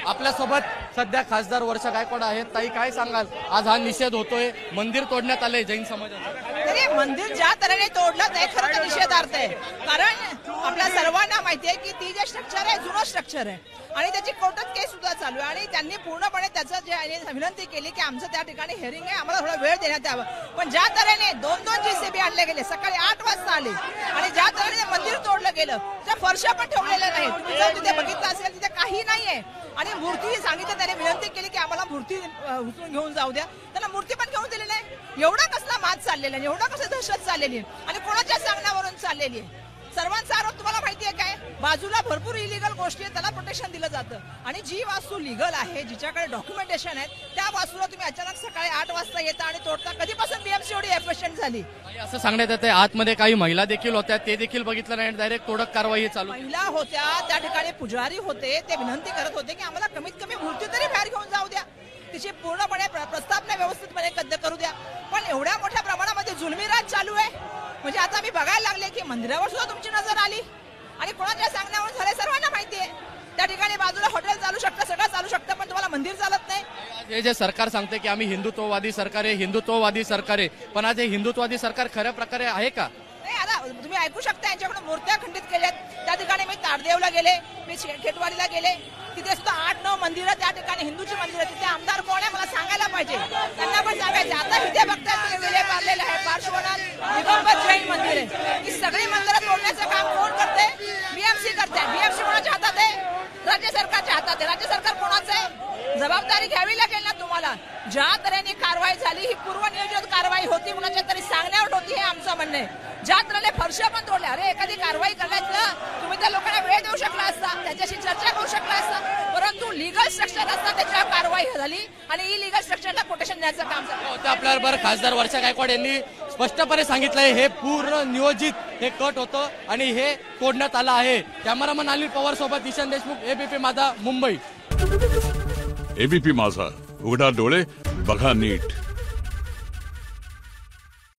आपल्यासोबत सध्या खासदार वर्षा गायकवाड आहेत. ताई, काय सांगाल, आज हा निषेध होतोय, मंदिर तोडण्यात आलंय जैन समाजाचं? तरी मंदिर ज्या तऱ्हेने तोडलं ते खरं तर निषेधार्थ आहे. कारण आपल्या सर्वांना माहिती आहे की ती जे स्ट्रक्चर आहे जुनं स्ट्रक्चर आहे आणि त्याची कोर्टात केस सुद्धा चालू आहे आणि त्यांनी पूर्णपणे त्याचं जे विनंती केली की आमचं त्या ठिकाणी हेअरिंग आहे, आम्हाला थोडा वेळ देण्यात यावा. पण ज्या तऱ्हेने दोन JCB आणले गेले, सकाळी 8 वाजता आले आणि ज्या तऱ्हेने मंदिर तोडलं गेलं, त्या फरशा पण ठेवलेल्या नाहीत. तुम्ही जर तिथे बघितलं असेल तिथे काही नाहीये आणि मूर्ती सांगितलं, त्याने विनंती केली की आम्हाला मूर्ती उचलून घेऊन जाऊ द्या, त्यांना मूर्ती पण घेऊन दिली नाही. एवढा कसला मात चाललेला आहे, एवढा कसं दहशत चाललेली आहे आणि कोणाच्या सांगण्यावरून चाललेली आहे. सर्वांचा आरोप तुम्हाला माहिती आहे काय, बाजूला भरपूर इलिगल गोष्टी आहेत, त्याला प्रोटेक्शन दिलं जातं आणि जी वास्तू लिगल आहे, जिच्याकडे डॉक्युमेंटेशन आहे, त्या वास्तूला तुम्ही अचानक सकाळी 8 वाजता येता आणि तोडता. कधीपासून BMC एवढी एफिशियंट झाली? असं सांगण्यात येते आतमध्ये काही महिला देखील होत्या, ते देखील बघितलं नाही, डायरेक्ट तोडक कारवाई चालू. महिला होत्या, त्या ठिकाणी पुजारी होते, ते विनंती करत होते की आम्हाला कमीत कमी मूर्ती तरी बाहेर घेऊन जाऊ द्या, तिची पूर्णपणे प्रस्तावना व्यवस्थितपणे कद्द करू द्या. पण एवढ्या मोठ्या प्रमाणामध्ये जुलमी राज चालू आहे, म्हणजे आता आम्ही बघायला लागले की मंदिरावर सुद्धा तुमची नजर आली आणि कोणाच्या सांगण्यावरून झाले सर्वांना माहिती आहे. त्या ठिकाणी बाजूला हॉटेल चालू शकतं, सगळं चालू शकतं, पण तुम्हाला मंदिर चालत नाही. हे जे सरकार सांगते की आम्ही हिंदुत्ववादी सरकार आहे, हिंदुत्ववादी सरकार आहे, पण आज हे हिंदुत्ववादी सरकार खऱ्या प्रकारे आहे का? नाही, आता तुम्ही ऐकू शकता यांच्याकडून मूर्त्या खंडित केल्यात. त्या ठिकाणी मी ताडदेवला गेले, मी खेटवाडीला गेले, तिथे सुद्धा 8-9 मंदिरं, त्या ठिकाणी हिंदूची मंदिरं. तिथे आमदार कोण आहे मला सांगायला पाहिजे, त्यांना पण सांगायचे. आता इथे बघताय तुम्ही विले पारलेलं आहे, पार्श्वनाथ दिगंबर जैन मंदिर आहे, ही सगळी मंदिरं तोडण्याचं काम कोण करते? BMC करते. BMC कोणाच्या हातात आहे? राज्य सरकारच्या हातात आहे. राज्य सरकार कोणाचं आहे? जबाबदारी घ्यावी लागेल ना तुम्हाला. ज्या तऱ्हेने कारवाई झाली ही पूर्वनियोजित कारवाई होती, कुणाच्या तरी सांगण्यावर होती, हे आमचं म्हणणं आहे. ज्या तऱ्हेने फरशा पण तोडल्या, अरे एखादी कारवाई करायचं तुम्ही त्या लोकांना वेळ देऊ शकला असता, त्यांच्याशी चर्चा करू शकला असता, परंतु लिगल स्ट्रक्चर असता त्याच्यावर कारवाई झाली आणि इलिगल स्ट्रक्चरला प्रोटेक्शन द्यायचं काम झालं. आपल्याबरोबर खासदार वर्षा गायकवाड यांनी स्पष्टपणे सांगितलंय हे पूर्ण नियोजित हे कट होतं आणि हे तोडण्यात आलं आहे. कॅमेरामन अनिल पवार सोबत ईशान देशमुख, ABP माझा, मुंबई. ABP माझा, उघडा डोळे बघा नीट.